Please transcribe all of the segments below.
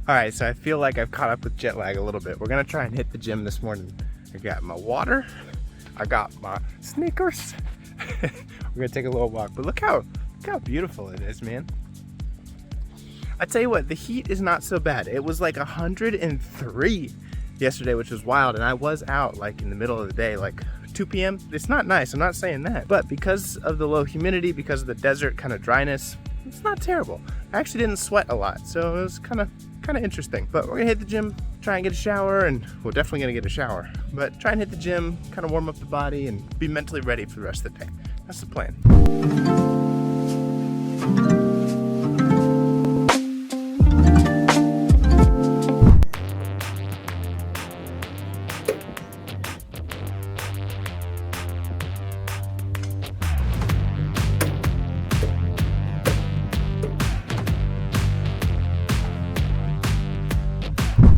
All right, so I feel like I've caught up with jet lag a little bit. We're gonna try and hit the gym this morning. I got my water, I got my sneakers. We're gonna take a little walk, but look how beautiful it is, man. I tell you what, the heat is not so bad. It was like 103 yesterday, which was wild, and I was out like in the middle of the day, like 2 p.m. It's not nice, I'm not saying that, but because of the low humidity, because of the desert kind of dryness, it's not terrible. I actually didn't sweat a lot, so it was kind of interesting. But we're gonna hit the gym, try and get a shower, and we're definitely gonna get a shower, but try and hit the gym, kind of warm up the body and be mentally ready for the rest of the day. That's the plan.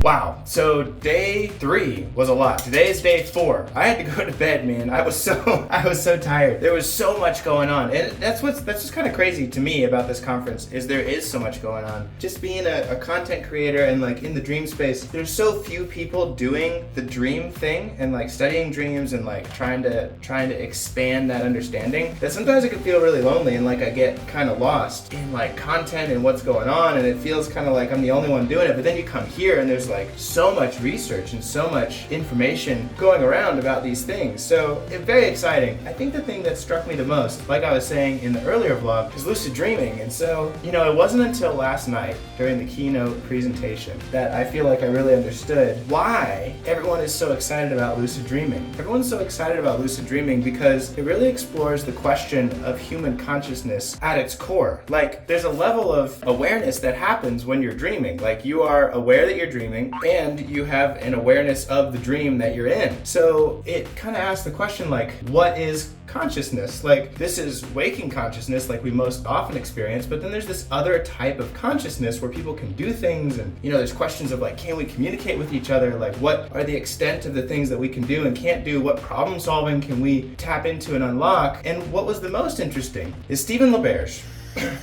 Wow, so day 3 was a lot. Today is day 4. I had to go to bed, man. I was so tired. There was so much going on. And that's what's kind of crazy to me about this conference is there is so much going on. Just being a content creator and like in the dream space, there's so few people doing the dream thing and like studying dreams and like trying to expand that understanding that sometimes it can feel really lonely and like I get kind of lost in like content and what's going on, and it feels kind of like I'm the only one doing it. But then you come here and there's like so much research and so much information going around about these things. So it's very exciting. I think the thing that struck me the most, like I was saying in the earlier vlog, is lucid dreaming. And so, you know, it wasn't until last night during the keynote presentation that I feel like I really understood why everyone is so excited about lucid dreaming. Everyone's so excited about lucid dreaming because it really explores the question of human consciousness at its core. Like, there's a level of awareness that happens when you're dreaming. Like, you are aware that you're dreaming, and you have an awareness of the dream that you're in. So it kind of asks the question, like, what is consciousness? Like, this is waking consciousness like we most often experience, but then there's this other type of consciousness where people can do things, and you know, there's questions of like, can we communicate with each other? Like, what are the extent of the things that we can do and can't do? What problem solving can we tap into and unlock? And what was the most interesting is Stephen LaBerge,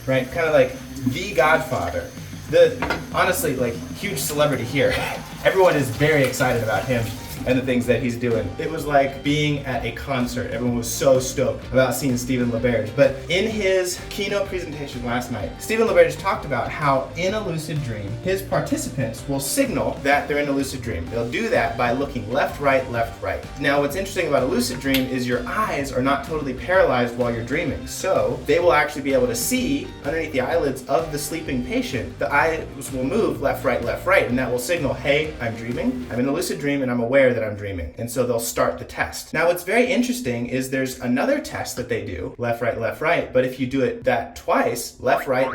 right? Kind of like the godfather. Honestly, like, huge celebrity here. Everyone is very excited about him and the things that he's doing. It was like being at a concert. Everyone was so stoked about seeing Stephen LaBerge. But in his keynote presentation last night, Stephen LaBerge talked about how in a lucid dream, his participants will signal that they're in a lucid dream. They'll do that by looking left, right, left, right. Now, what's interesting about a lucid dream is your eyes are not totally paralyzed while you're dreaming. So they will actually be able to see underneath the eyelids of the sleeping patient. The eyes will move left, right, and that will signal, hey, I'm dreaming. I'm in a lucid dream and I'm aware that I'm dreaming. And so they'll start the test. Now, what's very interesting is there's another test that they do, left, right, but if you do it that twice, left, right,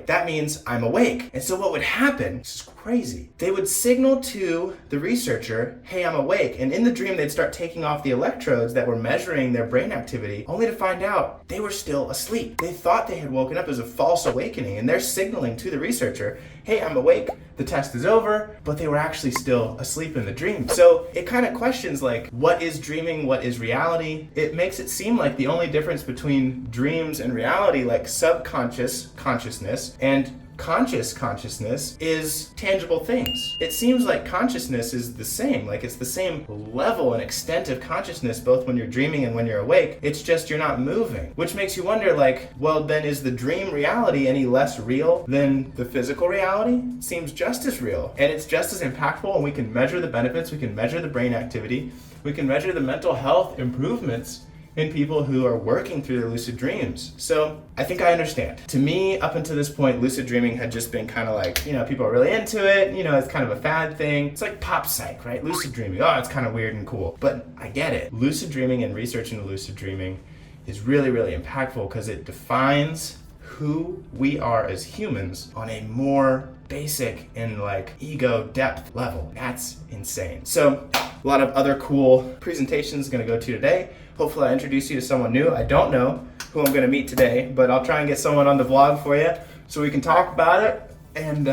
that means I'm awake. And so what would happen, this is crazy, they would signal to the researcher, hey, I'm awake. And in the dream, they'd start taking off the electrodes that were measuring their brain activity, only to find out they were still asleep. They thought they had woken up as a false awakening, and they're signaling to the researcher, hey, I'm awake, the test is over, but they were actually still asleep in the dream. So it kind of questions like, what is dreaming, what is reality? It makes it seem like the only difference between dreams and reality, like subconscious consciousness and conscious consciousness, is tangible things. It seems like consciousness is the same, like it's the same level and extent of consciousness both when you're dreaming and when you're awake. It's just you're not moving, which makes you wonder, like, well, then is the dream reality any less real than the physical reality? It seems just as real, and it's just as impactful, and we can measure the benefits, we can measure the brain activity, we can measure the mental health improvements in people who are working through their lucid dreams. So I think I understand. To me, up until this point, lucid dreaming had just been kind of like, you know, people are really into it, you know, it's kind of a fad thing. It's like pop psych, right? Lucid dreaming, oh, it's kind of weird and cool. But I get it. Lucid dreaming and research into lucid dreaming is really, really impactful because it defines who we are as humans on a more basic and like ego depth level. That's insane. So a lot of other cool presentations gonna go to today. Hopefully I introduce you to someone new. I don't know who I'm gonna meet today, but I'll try and get someone on the vlog for you so we can talk about it and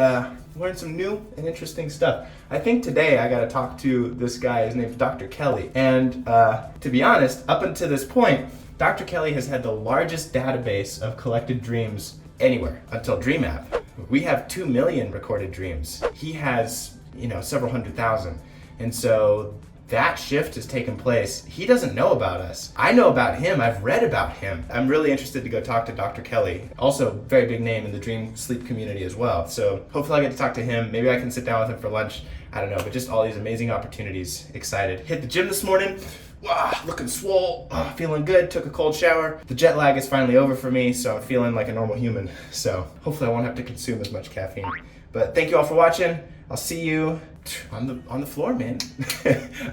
learn some new and interesting stuff. I think today I gotta talk to this guy, his name's Dr. Kelly. And to be honest, up until this point, Dr. Kelly has had the largest database of collected dreams anywhere until DreamApp. We have 2 million recorded dreams. He has, several 100,000. And so that shift has taken place. He doesn't know about us. I know about him. I've read about him. I'm really interested to go talk to Dr. Kelly, also very big name in the dream sleep community as well. So hopefully I get to talk to him. Maybe I can sit down with him for lunch. I don't know, but just all these amazing opportunities. Excited. Hit the gym this morning. Wow, looking swole, feeling good, took a cold shower. The jet lag is finally over for me, so I'm feeling like a normal human. So hopefully I won't have to consume as much caffeine. But thank you all for watching. I'll see you on the floor, man.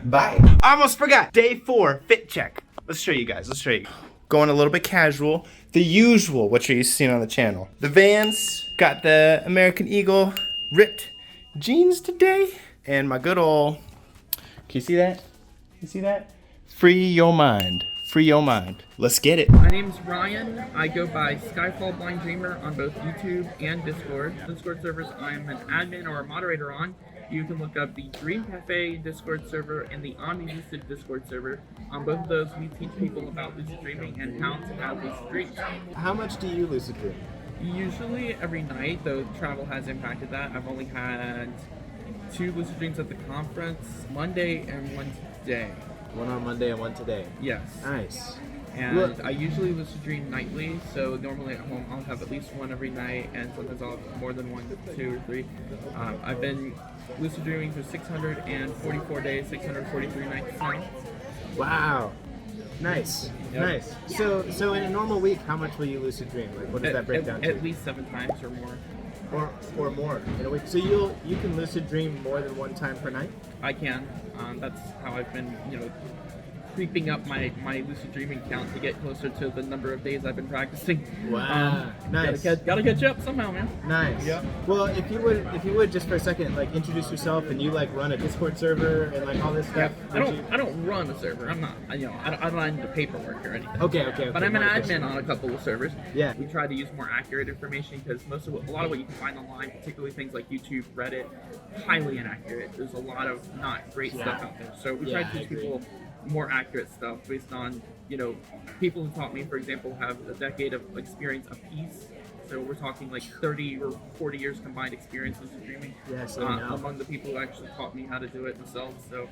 Bye. I almost forgot. Day 4, fit check. Let's show you guys. Let's show you. Going a little bit casual. The usual, what you're used to seeing on the channel. The Vans, got the American Eagle ripped jeans today. And my good old, can you see that? You see that? Free your mind. Free your mind. Let's get it. My name's Ryan. I go by Skyfall Blind Dreamer on both YouTube and Discord. Discord servers I'm an admin or a moderator on. You can look up the Dream Cafe Discord server and the Lucid Discord server. On both of those, we teach people about lucid dreaming and how to have lucid dreams. How much do you lucid dream? Usually every night, though travel has impacted that. I've only had 2 lucid dreams at the conference, Monday and one today. One on Monday and one today. Yes. Nice. And Look. I usually lucid dream nightly, so normally at home I'll have at least one every night, and sometimes I'll have more than 1, 2, or 3. I've been lucid dreaming for 644 days, 643 nights now. Wow. Nice. Yep. Nice. So in a normal week, how much will you lucid dream? Like, what does that break down to? At least 7 times or more. Or more in a week. So you can lucid dream more than 1 time per night? I can. That's how I've been, creeping up my lucid dreaming count to get closer to the number of days I've been practicing. Wow. Nice. Gotta catch up somehow, man. Nice. Yeah. Well, if you would just for a second, like, introduce yourself, and you like run a Discord server and like all this stuff. Yeah. I don't run a server. I'm not. I don't run the paperwork or anything. Okay. But I'm an admin on a couple of servers. Yeah. We try to use more accurate information because a lot of what you can find online, particularly things like YouTube, Reddit, highly inaccurate. There's a lot of not great stuff out there. So we try to teach people more accurate stuff based on, people who taught me, for example, have a decade of experience apiece. So we're talking like 30 or 40 years combined experience in streaming among the people who actually taught me how to do it themselves. So,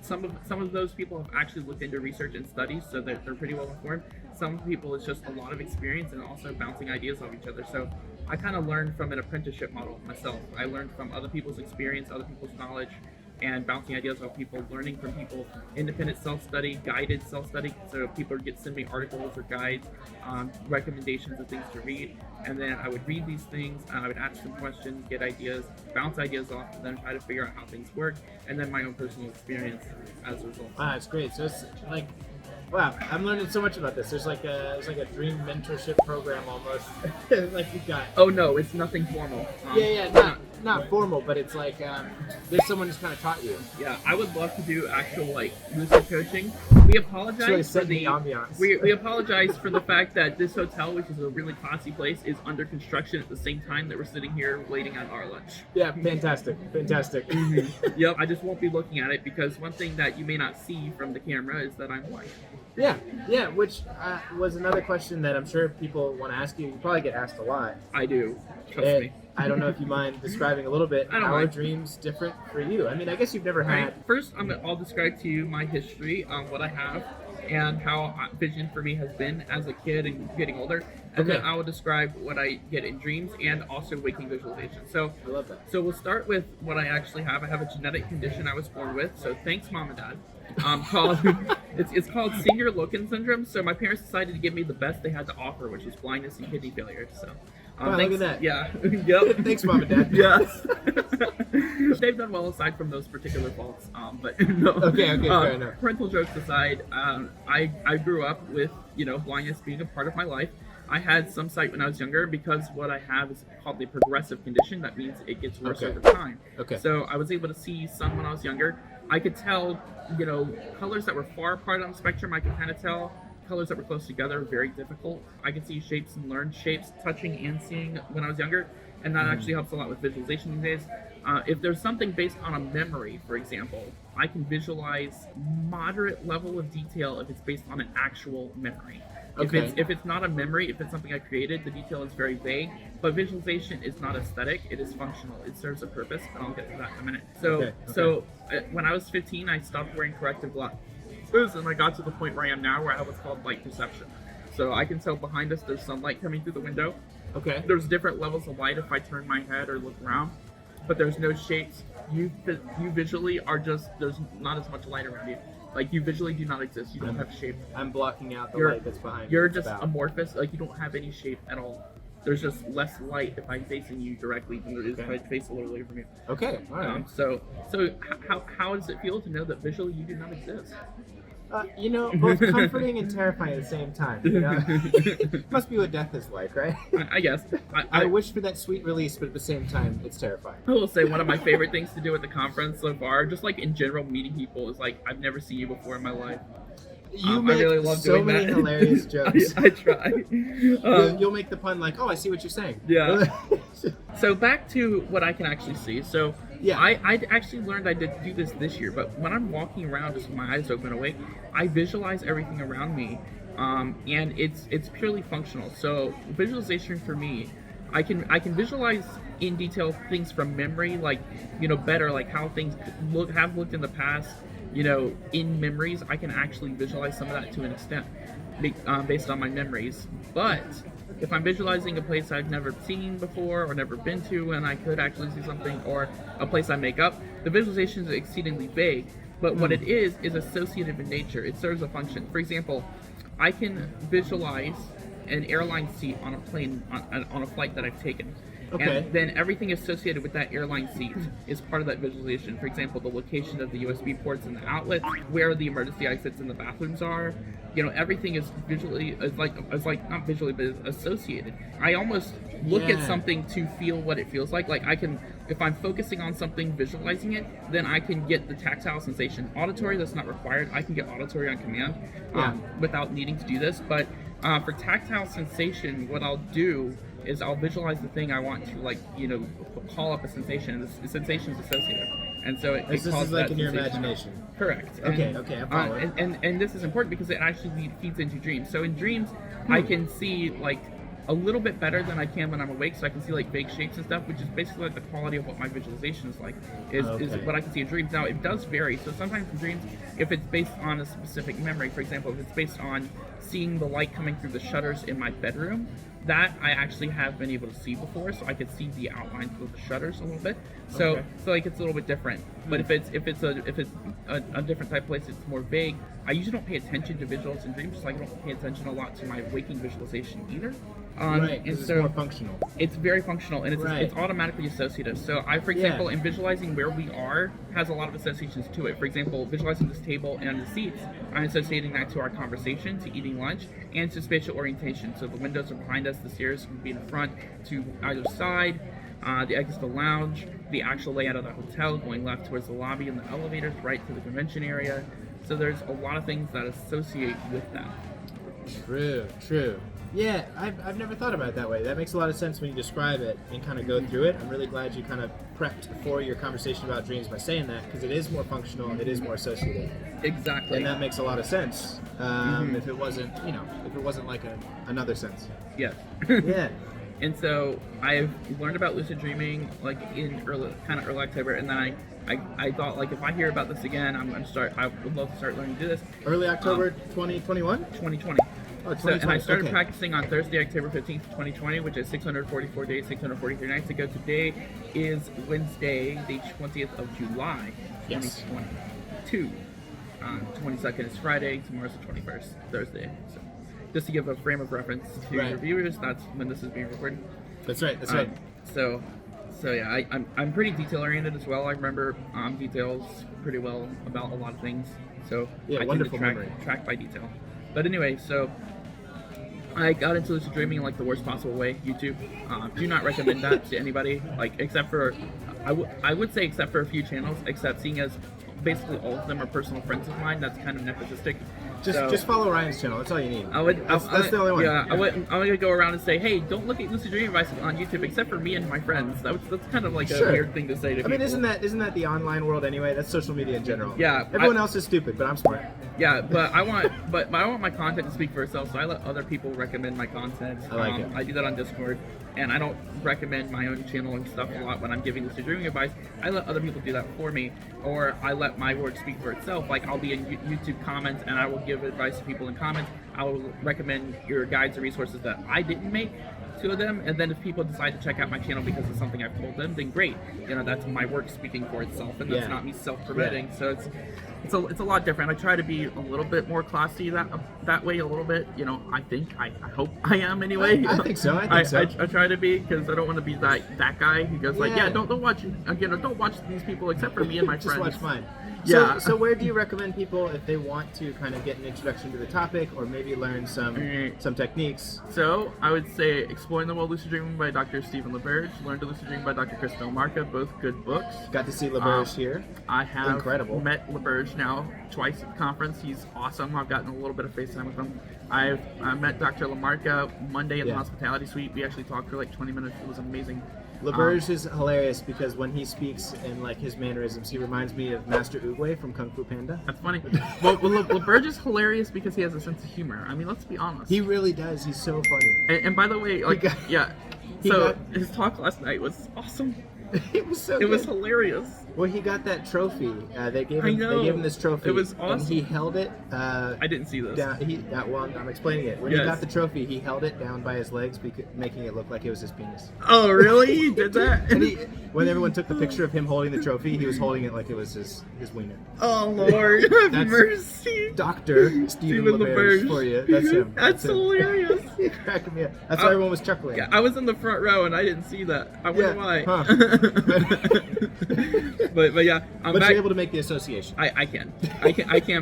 some of those people have actually looked into research and studies, so they're pretty well informed. Some people, it's just a lot of experience and also bouncing ideas off each other. So I kind of learned from an apprenticeship model myself. I learned from other people's experience, other people's knowledge, and bouncing ideas off people, learning from people, independent self-study, guided self-study. So people send me articles or guides, recommendations of things to read, and then I would read these things, and I would ask them questions, get ideas, bounce ideas off, and then try to figure out how things work, and then my own personal experience as a result. Wow, it's great. So it's like, wow, I'm learning so much about this. There's like a dream mentorship program almost, like you got. Oh no, it's nothing formal. Not formal, but it's like there's someone who's kind of taught you. Yeah, I would love to do actual lucid coaching. We apologize for the ambiance. We apologize for the fact that this hotel, which is a really classy place, is under construction at the same time that we're sitting here waiting on our lunch. Yeah, fantastic. Yep, I just won't be looking at it because one thing that you may not see from the camera is that I'm white. Yeah, which was another question that I'm sure people want to ask you. You probably get asked a lot. I do, trust me. I don't know if you mind describing a little bit how are dreams different for you? I mean, I guess you've never had... First, I'll describe to you my history, what I have, and how vision for me has been as a kid and getting older. And then I will describe what I get in dreams and also waking visualization. So I love that. So we'll start with what I actually have. I have a genetic condition I was born with, so thanks, Mom and Dad. It's called senior Loken syndrome. So my parents decided to give me the best they had to offer, which was blindness and kidney failure. So wow, look at that. Yeah. Yep. Thanks, Mom and Dad. Yes. They've done well aside from those particular faults. But no. Okay, fair enough. Parental jokes aside, I grew up with blindness being a part of my life. I had some sight when I was younger because what I have is called the progressive condition. That means it gets worse over time. Okay. So I was able to see some when I was younger. I could tell, colors that were far apart on the spectrum. I could kind of tell colors that were close together, very difficult. I could see shapes and learn shapes, touching and seeing when I was younger. and that actually helps a lot with visualization these days. If there's something based on a memory, for example, I can visualize moderate level of detail if it's based on an actual memory. Okay. If it's not a memory, if it's something I created, the detail is very vague. But visualization is not aesthetic; it is functional. It serves a purpose, and I'll get to that in a minute. So when I was 15, I stopped wearing corrective glasses, and I got to the point where I am now, where I have what's called light perception. So I can tell behind us there's sunlight coming through the window. Okay. There's different levels of light if I turn my head or look around, but there's no shapes. You visually are just, there's not as much light around you. Like, you visually do not exist. You don't have shape. I'm blocking out the You're- light that's behind You're you. just amorphous. Like, you don't have any shape at all. There's just less light if I'm facing you directly than there is if I face a little away from you. Okay, all right. So how does it feel to know that visually you do not exist? Both comforting and terrifying at the same time. You know? Must be what death is like, right? I guess. I wish for that sweet release, but at the same time, it's terrifying. I will say one of my favorite things to do at the conference so far, just like in general meeting people, is like, I've never seen you before in my life. You make I really love so doing many that. hilarious jokes. I try. You'll make the pun like, oh, I see what you're saying. Yeah. So back to what I can actually see. So Yeah. I actually learned I did do this year, but when I'm walking around just with my eyes open awake, I visualize everything around me, and it's purely functional. So visualization for me, I can visualize in detail things from memory, like, better, like how things have looked in the past. In memories, I can actually visualize some of that to an extent, based on my memories. But if I'm visualizing a place I've never seen before or never been to, and I could actually see something, or a place I make up, the visualization is exceedingly vague. But what it is associative in nature. It serves a function. For example, I can visualize an airline seat on a plane, on a flight that I've taken. Okay. And then everything associated with that airline seat is part of that visualization. For example, the location of the USB ports and the outlets, where the emergency exits and the bathrooms are. Everything is visually, not visually, but is associated. I almost look at something to feel what it feels like. Like, I can, if I'm focusing on something, visualizing it, then I can get the tactile sensation. Auditory, that's not required. I can get auditory on command without needing to do this. But for tactile sensation, what I'll do is I'll visualize the thing I want to, call up a sensation, and the sensation is associative, and so it This calls is like that in your sensation. imagination. Correct. Okay, I'm following. And this is important because it actually feeds into dreams. So in dreams, I can see like a little bit better than I can when I'm awake, so I can see like vague shapes and stuff, which is basically like the quality of what my visualization is like, is what I can see in dreams. Now, it does vary, so sometimes in dreams, if it's based on a specific memory, for example, if it's based on seeing the light coming through the shutters in my bedroom, that I actually have been able to see before, so I could see the outlines of the shutters a little bit. So like it's a little bit different. But if it's a different type of place, it's more vague. I usually don't pay attention to visuals in dreams, just like I don't pay attention a lot to my waking visualization either. Right, and it's so more functional. it's very functional, and it's automatically associative. So for example, in visualizing where we are has a lot of associations to it. For example, visualizing this table and the seats, I'm associating that to our conversation, to eating lunch, and to spatial orientation. So the windows are behind us, the stairs can be in front, to either side, the exit to the lounge, the actual layout of the hotel, going left towards the lobby and the elevators, right to the convention area. So there's a lot of things that associate with that. True. Yeah, I've never thought about it that way. That makes a lot of sense when you describe it and kind of go through it. I'm really glad you kind of prepped for your conversation about dreams by saying that, because it is more functional, it is more associative. Exactly. And that makes a lot of sense. If it wasn't like another sense. Yes. Yeah. And so I've learned about lucid dreaming like in early October, and then I thought, like, if I hear about this again, I would love to start learning to do this. Early October 2021? 2020. Oh, So, and I 2020. started Okay. practicing on Thursday, October 15th, 2020, which is 644 days, 643 nights ago. Today is Wednesday, the 20th of July, Yes. 2022. 22nd is Friday, tomorrow's the 21st, Thursday. So, just to give a frame of reference to your viewers, that's when this is being recorded. That's right. Right. So yeah, I'm pretty detail oriented as well. I remember details pretty well about a lot of things. So Yeah, I tend wonderful to memory. track by detail. But anyway, so I got into lucid dreaming in like the worst possible way. YouTube. Do not recommend that to anybody. Like, except for I would say except for a few channels. Except seeing as basically all of them are personal friends of mine. That's kind of nepotistic. Just follow Ryan's channel. That's all you need. That's the only one. Yeah, I'm gonna go around and say, hey, don't look at Lucid Dream Advice on YouTube except for me and my friends. That's kind of like a weird thing to say to people. I mean, isn't that the online world anyway? That's social media in general. Yeah. Everyone else is stupid, but I'm smart. Yeah, but I want my content to speak for itself, so I let other people recommend my content. I like it. I do that on Discord, and I don't recommend my own channel and stuff a lot when I'm giving Lucid Dreaming advice. I let other people do that for me, or I let my work speak for itself. Like, I'll be in YouTube comments, and I will give advice to people in comments. I will recommend your guides or resources that I didn't make to them, and then if people decide to check out my channel because of something I've told them, then great. That's my work speaking for itself, and that's not me self-promoting. So it's a lot different. I try to be a little bit more classy that way a little bit. I hope I am anyway. I think so. I try to be, because I don't want to be that guy who goes like, don't watch don't watch these people except for me and my just friends. Watch mine. Yeah. So where do you recommend people if they want to kind of get an introduction to the topic, or maybe learn some techniques? So I would say Exploring the World Lucid Dreaming by Dr. Stephen LaBerge, Learn to Lucid Dream by Dr. Chris Delmarca, both good books. Got to see LaBerge here. I have Incredible. met LaBerge now twice at the conference. He's awesome. I've gotten a little bit of FaceTime with him. I met Dr. Lamarca Monday in the hospitality suite. We actually talked for like 20 minutes. It was amazing. LaBerge is hilarious because when he speaks in like his mannerisms, he reminds me of Master Oogway from Kung Fu Panda. That's funny. Well, LaBerge is hilarious because he has a sense of humor. I mean, let's be honest. He really does. He's so funny. And by the way, his talk last night was awesome. It was so It good. was hilarious. Well, he got that trophy. They gave I him know. this trophy. It was awesome. And he held it. I didn't see this. I'm explaining it. When he got the trophy, he held it down by his legs, making it look like it was his penis. Oh, really? He did that? And when everyone took the picture of him holding the trophy, he was holding it like it was his wiener. Oh, Lord. Have mercy. Dr. Stephen LaBerge for you. That's him. That's hilarious. You're cracking me up. That's why everyone was chuckling. Yeah, I was in the front row and I didn't see that. I wonder why. Huh. but yeah, but you're able to make the association. I can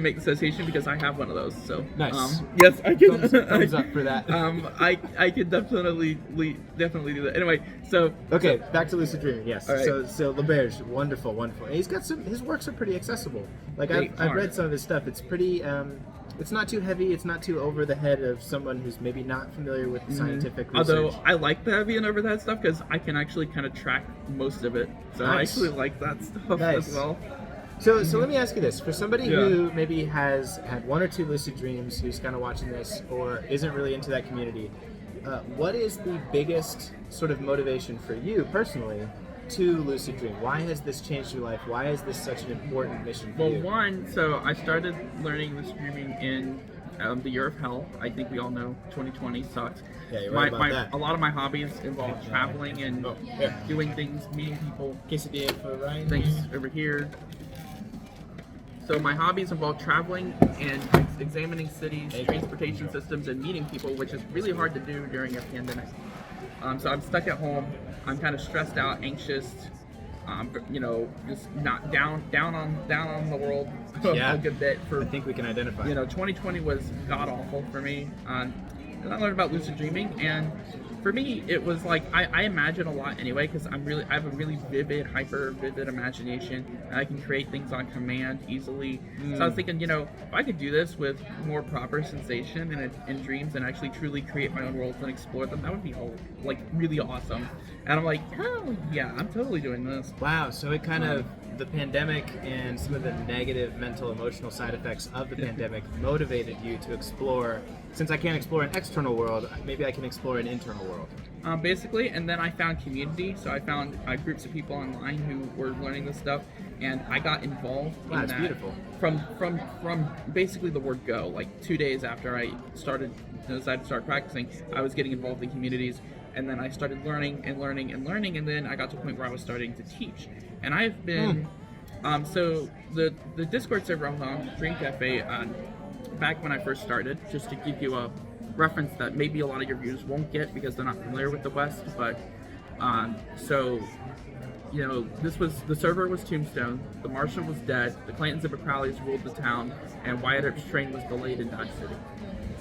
make the association because I have one of those. So nice. Yes, I can. Thumbs up for that. I could definitely do that. Anyway, so okay, back to lucid dreaming. Yes. All right. So LaBerge, wonderful. And he's got his works are pretty accessible. Like I've read some of his stuff. It's pretty. It's not too heavy. It's not too over the head of someone who's maybe not familiar with the scientific research. Although I like the heavy and over the head stuff because I can actually kind of track most of it. So I actually like that stuff as well. So let me ask you this: for somebody who maybe has had one or two lucid dreams, who's kind of watching this, or isn't really into that community, what is the biggest sort of motivation for you personally to lucid dream? Why has this changed your life? Why is this such an important mission for you? Well, one, so I started learning lucid dreaming in the year of hell. I think we all know 2020 sucked. Yeah, you're right about that. A lot of my hobbies involve traveling and doing things, meeting people. Quesadilla for Ryan. Things over here. So my hobbies involve traveling and examining cities, transportation systems, and meeting people, which is really hard to do during a pandemic. So I'm stuck at home. I'm kind of stressed out, anxious. Just not down on the world a good bit. I think we can identify. 2020 was god awful for me. And I learned about lucid dreaming, and for me, it was like I imagine a lot anyway because I have a really hyper vivid imagination, and I can create things on command easily. So I was thinking, if I could do this with more proper sensation and dreams, and actually truly create my own worlds and explore them, that would be really awesome. And I'm like, oh yeah, I'm totally doing this. Wow. So it kind of the pandemic and some of the negative mental emotional side effects of the pandemic motivated you to explore. Since I can't explore an external world, maybe I can explore an internal world. Basically, and then I found community. So I found groups of people online who were learning this stuff, and I got involved in that's that. Beautiful. From basically the word go. Like 2 days after I decided to start practicing, I was getting involved in communities, and then I started learning, and then I got to a point where I was starting to teach. And I've been so the Discord server I'm on, Dream Cafe, back when I first started, just to give you a reference that maybe a lot of your viewers won't get because they're not familiar with the West, but the server was Tombstone, the Martian was dead, the Clantons and McCrowleys ruled the town, and Wyatt Earp's train was delayed in Dodge City.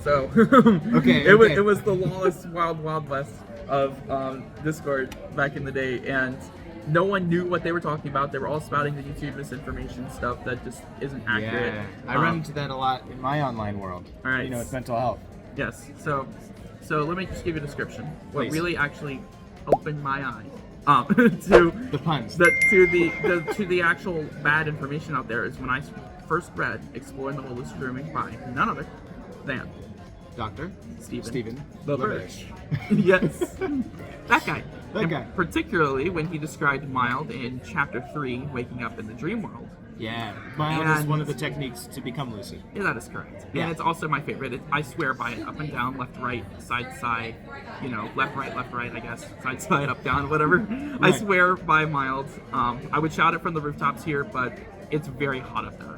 So it was the lawless wild west of Discord back in the day, and no one knew what they were talking about. They were all spouting the YouTube misinformation stuff that just isn't accurate. Yeah, I run into that a lot in my online world. All right. You know, it's mental health. Yes. So let me just give you a description. What Please. really actually opened my eyes to The puns. to the actual bad information out there is when I first read Exploring the World of Streaming by none other than Dr. Stephen LaBerge. Yes, that guy. That And guy. particularly when he described mild in chapter 3, Waking Up in the Dream World. Yeah, mild is And- one of the techniques to become lucid. Yeah, that is correct. Yeah. And it's also my favorite. I swear by it. Up and down, left, right, side, side. You know, left, right, I guess. Side, side, up, down, whatever. I Right. swear by mild. I would shout it from the rooftops here, but it's very hot up there.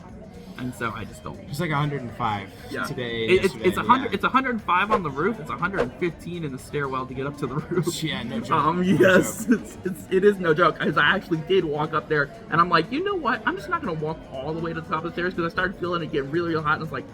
And so I just don't. It's like 105 today. It's yesterday, 100. yeah. It's 105 on the roof. It's 115 in the stairwell to get up to the roof. Yeah, no joke. No Yes, joke. it is no joke. Because I actually did walk up there, and I'm like, you know what? I'm just not gonna walk all the way to the top of the stairs because I started feeling it get really, really hot, and I was like,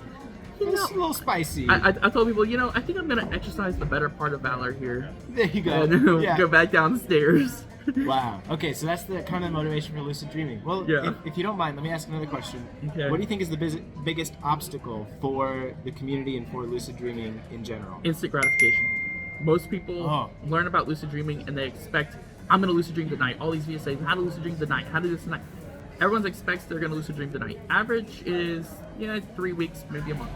you It's a know. little spicy. I told people, you know, I think I'm gonna exercise the better part of valor here There you go. and Yeah. go back downstairs. Wow. Okay, so that's the kind of motivation for lucid dreaming. Well, Yeah. if you don't mind, let me ask another question. Okay. What do you think is the biggest obstacle for the community and for lucid dreaming in general? Instant gratification. Most people learn about lucid dreaming and they expect, I'm gonna lucid dream tonight. All these videos say, how to lucid dream tonight, how to do this tonight. Everyone expects they're gonna lucid dream tonight. Average is 3 weeks, maybe a month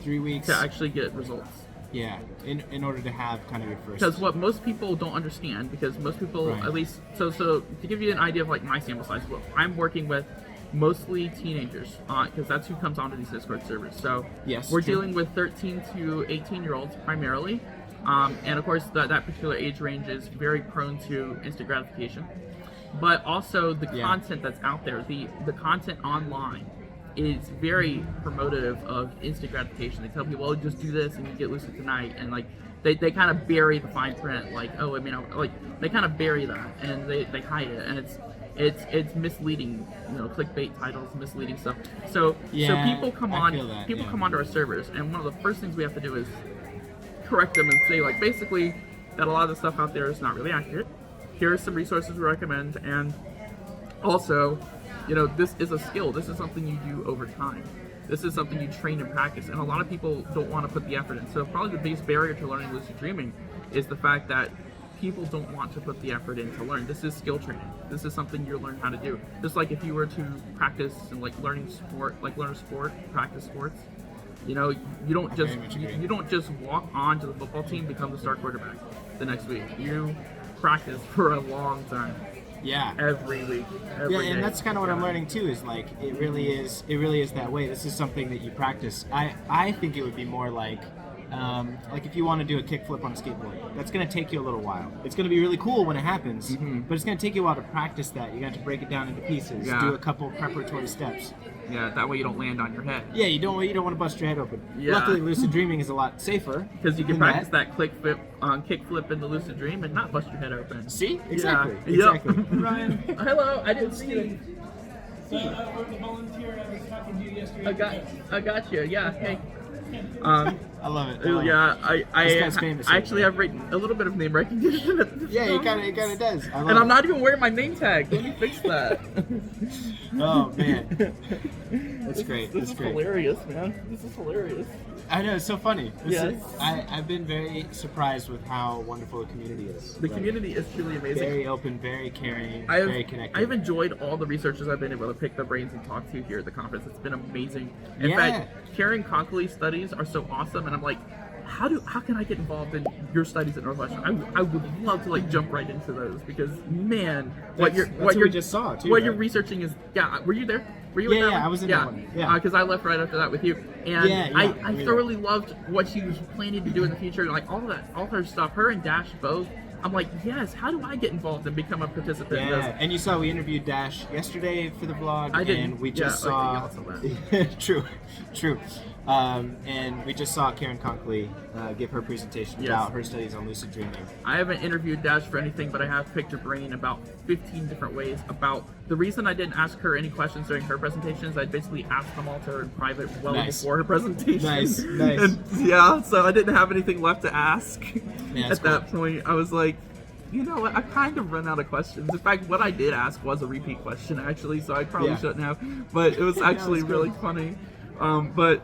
3 weeks. to actually get results. Yeah. In order to have kind of your first. Because what most people don't understand, because most people, Right. at least, so to give you an idea of like my sample size, well, I'm working with mostly teenagers, because that's who comes onto these Discord servers. So Yes, we're true. dealing with 13 to 18-year-olds primarily, and of course that particular age range is very prone to instant gratification. But also the Yeah. content that's out there, the content online is very promotive of instant gratification. They tell people, oh, just do this and you get lucid tonight, and like they kind of bury the fine print, like, oh, I mean, like they kind of bury that and they hide it, and it's misleading, you know, clickbait titles, misleading stuff. So Yeah, people come I on, feel that, people yeah. come onto our servers, and one of the first things we have to do is correct them and say, like, basically that a lot of the stuff out there is not really accurate. Here are some resources we recommend, and also, you know, this is a skill. This is something you do over time. This is something you train and practice, and a lot of people don't want to put the effort in. So probably the biggest barrier to learning lucid dreaming is the fact that people don't want to put the effort in to learn. This is skill training. This is something you learn how to do. Just like if you were to practice and like learn a sport, practice sports. You know, you don't just very much agree. you don't just walk on to the football team, become the star quarterback the next week. You practice for a long time. Yeah. Every week. Yeah, Every and day. that's kind of what I'm learning too. Is like it really is that way. This is something that you practice. I think it would be more like if you want to do a kickflip on a skateboard, that's going to take you a little while. It's going to be really cool when it happens, but it's going to take you a while to practice that. You're going to have to break it down into pieces, Yeah. do a couple preparatory steps. Yeah, that way you don't land on your head. Yeah, you don't want to bust your head open. Yeah. Luckily, lucid dreaming is a lot safer Because you can than practice that kickflip in the lucid dream and not bust your head open. See, exactly, Yeah. exactly. Yep. Ryan, Hello, I didn't see you. so I worked a volunteer. I was talking to you yesterday. I got you. Yeah. Hey. I love it. I love it. Yeah. This guy's famous, I actually isn't have a little bit of name recognition. At this Yeah, time. it kind of does. I love And I'm it. not even wearing my name tag. Let me fix that. Oh man, that's great. This That's is great. hilarious, man. This is hilarious. I know, it's so funny. Yes. I've been very surprised with how wonderful the community is. The Like, community is truly amazing. very open, very caring, I've, very connected. I've enjoyed all the researchers I've been able to pick their brains and talk to here at the conference. It's been amazing. In Yeah. fact, Karen Conkley's studies are so awesome, and I'm like, how can I get involved in your studies at Northwestern? I would love to like jump right into those because man, That's what we just saw, too, what right? you're researching is Were you there? Were you Yeah, in that yeah, one? I was in that one. Yeah. Because I left right after that with you, and Yeah, I we were thoroughly loved what she was planning to do in the future, like all her stuff. Her and Dash both. I'm like, yes. How do I get involved and become a participant in this? Yeah, and you saw we interviewed Dash yesterday for the vlog. I didn't. And we just Yeah, saw. okay, y'all saw True. And we just saw Karen Conkley give her presentation Yes. about her studies on lucid dreaming. I haven't interviewed Dash for anything, but I have picked her brain about 15 different ways about the reason I didn't ask her any questions during her presentations. I basically asked them all to her in private well Nice. before her presentation. Nice. And, yeah, so I didn't have anything left to ask Yeah, at that's that point. I was like, You know what? I kind of run out of questions. In fact, what I did ask was a repeat question, actually, so I probably shouldn't have. But it was actually really funny. But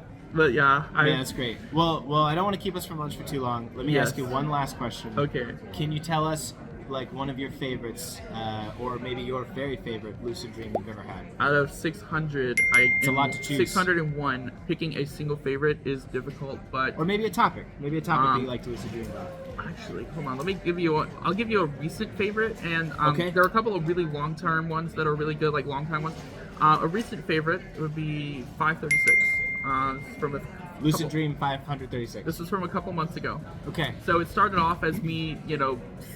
yeah. Yeah, that's great. Well, I don't want to keep us from lunch for too long. Let me ask you one last question. Okay. Can you tell us, like, one of your favorites, or maybe your very favorite lucid dream you've ever had? Out of 600, It's a lot to choose. 601, picking a single favorite is difficult, but... Or maybe a topic. Maybe a topic that you like to lucid dream about. Actually, hold on. Let me give you I'll give you a recent favorite, and Okay. there are a couple of really long-term ones that are really good, like long-time ones. A recent favorite would be 536. From a Lucid couple, Dream 536. This was from a couple months ago. Okay. So it started off as me,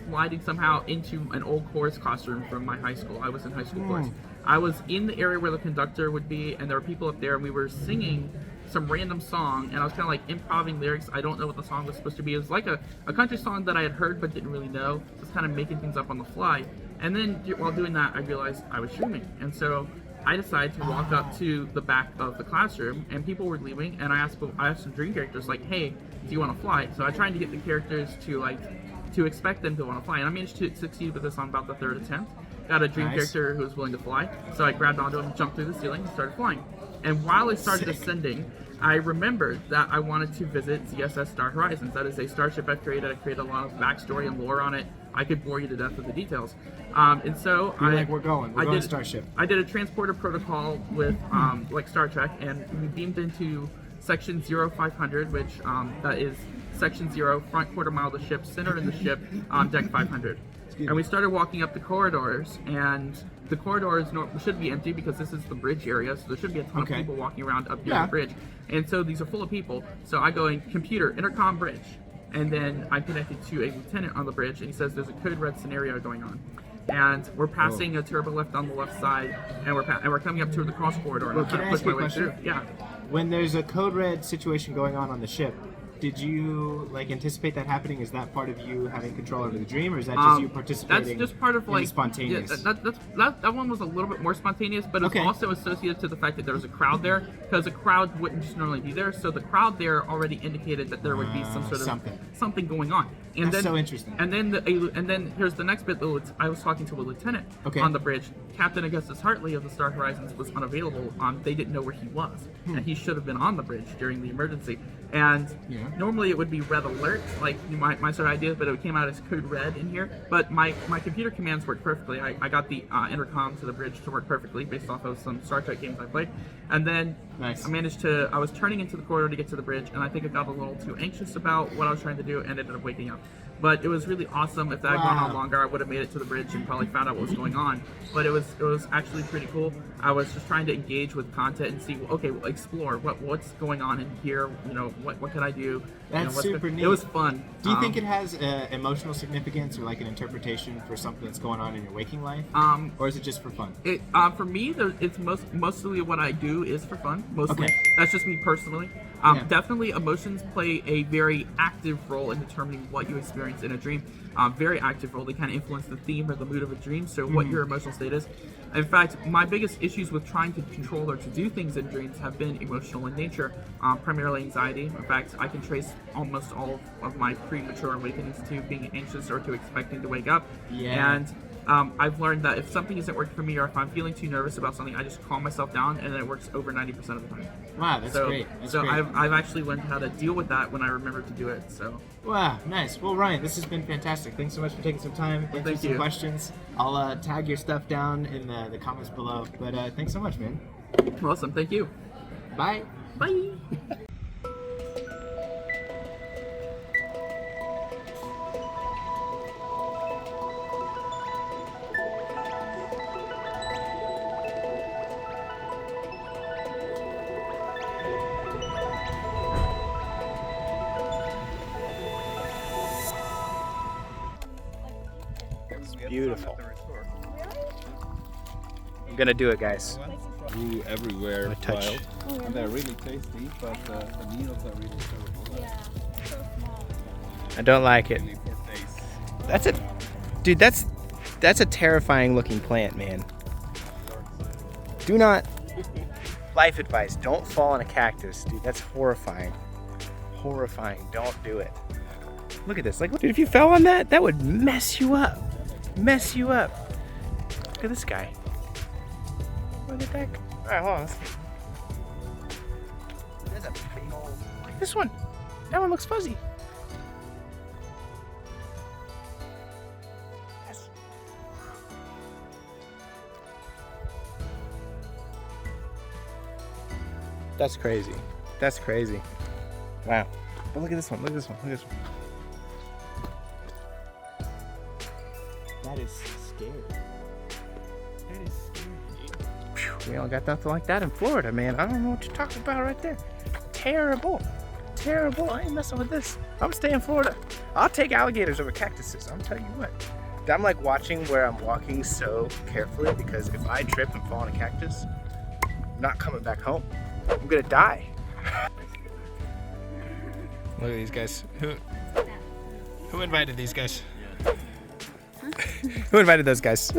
sliding somehow into an old chorus classroom from my high school. I was in high school chorus. I was in the area where the conductor would be, and there were people up there, and we were singing some random song, and I was kind of like improvising lyrics. I don't know what the song was supposed to be. It was like a country song that I had heard but didn't really know. Just kind of making things up on the fly. And then while doing that, I realized I was streaming. And so I decided to walk up to the back of the classroom, and people were leaving, and I asked some dream characters, like, hey, do you want to fly? So I tried to get the characters to expect them to want to fly, and I managed to succeed with this on about the third attempt. Got a dream character who was willing to fly, so I grabbed onto him, jumped through the ceiling, and started flying. And while I started ascending, I remembered that I wanted to visit ZSS Star Horizons. That is a starship I've created. I created a lot of backstory and lore on it. I could bore you to death with the details. And so we're going Starship. I did a transporter protocol with like Star Trek, and we beamed into section 0500, which that is section 0, front quarter mile of the ship, center in the ship, deck 500. And we started walking up the corridors, and the corridors should be empty because this is the bridge area, so there should be a ton of people walking around up near the bridge. And so these are full of people. So I go in, computer, intercom bridge. And then I'm connected to a lieutenant on the bridge, and he says there's a code red scenario going on. And we're passing a turbo lift on the left side, and we're coming up to the cross corridor. And Well, I'm can trying I to ask push my you a way question? through. Yeah. When there's a code red situation going on the ship, did you anticipate that happening? Is that part of you having control over the dream, or is that just you participating? That's just part of in the spontaneous. Yeah, that one was a little bit more spontaneous, but it's also associated to the fact that there was a crowd there, because a crowd wouldn't just normally be there. So the crowd there already indicated that there would be some sort of something going on. And That's then, so interesting. And then here's the next bit. I was talking to a lieutenant on the bridge. Captain Augustus Hartley of the Star Horizons was unavailable. They didn't know where he was, and he should have been on the bridge during the emergency. And normally it would be red alert, like my sort of idea, but it came out as code red in here. But my computer commands worked perfectly. I got the intercom to the bridge to work perfectly based off of some Star Trek games I played. And then I was turning into the corridor to get to the bridge, and I think I got a little too anxious about what I was trying to do and ended up waking up. But it was really awesome. If that had gone on longer, I would have made it to the bridge and probably found out what was going on. But it was actually pretty cool. I was just trying to engage with content and see, explore what's going on in here. What can I do? That's super neat. It was fun. Do you think it has emotional significance or like an interpretation for something that's going on in your waking life? Or is it just for fun? For me, it's mostly what I do is for fun. Mostly. Okay. That's just me personally. Definitely emotions play a very active role in determining what you experience in a dream. Very active role. They kind of influence the theme or the mood of a dream, so what your emotional state is. In fact, my biggest issues with trying to control or to do things in dreams have been emotional in nature, primarily anxiety. In fact, I can trace almost all of my premature awakenings to being anxious or to expecting to wake up. And I've learned that if something isn't working for me, or if I'm feeling too nervous about something, I just calm myself down, and then it works over 90% of the time. Wow, that's great. I've actually learned how to deal with that when I remember to do it. So. Wow, nice. Well, Ryan, this has been fantastic. Thanks so much for taking some time, answering some questions. I'll tag your stuff down in the comments below. But thanks so much, man. Awesome. Thank you. Bye. Bye. Beautiful. I'm gonna do it, guys. Grew everywhere. My touch. Wild. And they're really tasty, but the meals are really terrible. Yeah, so small. I don't like it. Only for taste. That's it, dude. That's a terrifying looking plant, man. Do not. Life advice: don't fall on a cactus, dude. That's horrifying. Horrifying. Don't do it. Look at this. Like, dude, if you fell on that, that would mess you up. Mess you up. Look at this guy. Look at that. All right, hold on. Let's see. There's a big old. Look at this one. That one looks fuzzy. Yes. That's crazy. That's crazy. Wow. But look at this one. Look at this one. Look at this one. That is scary. That is scary. We don't got nothing like that in Florida, man. I don't know what you're talking about right there. Terrible. Terrible. I ain't messing with this. I'm staying in Florida. I'll take alligators over cactuses. I'm telling you what. I'm like watching where I'm walking so carefully because if I trip and fall on a cactus, I'm not coming back home. I'm gonna die. Look at these guys. Who invited these guys? Who invited those guys?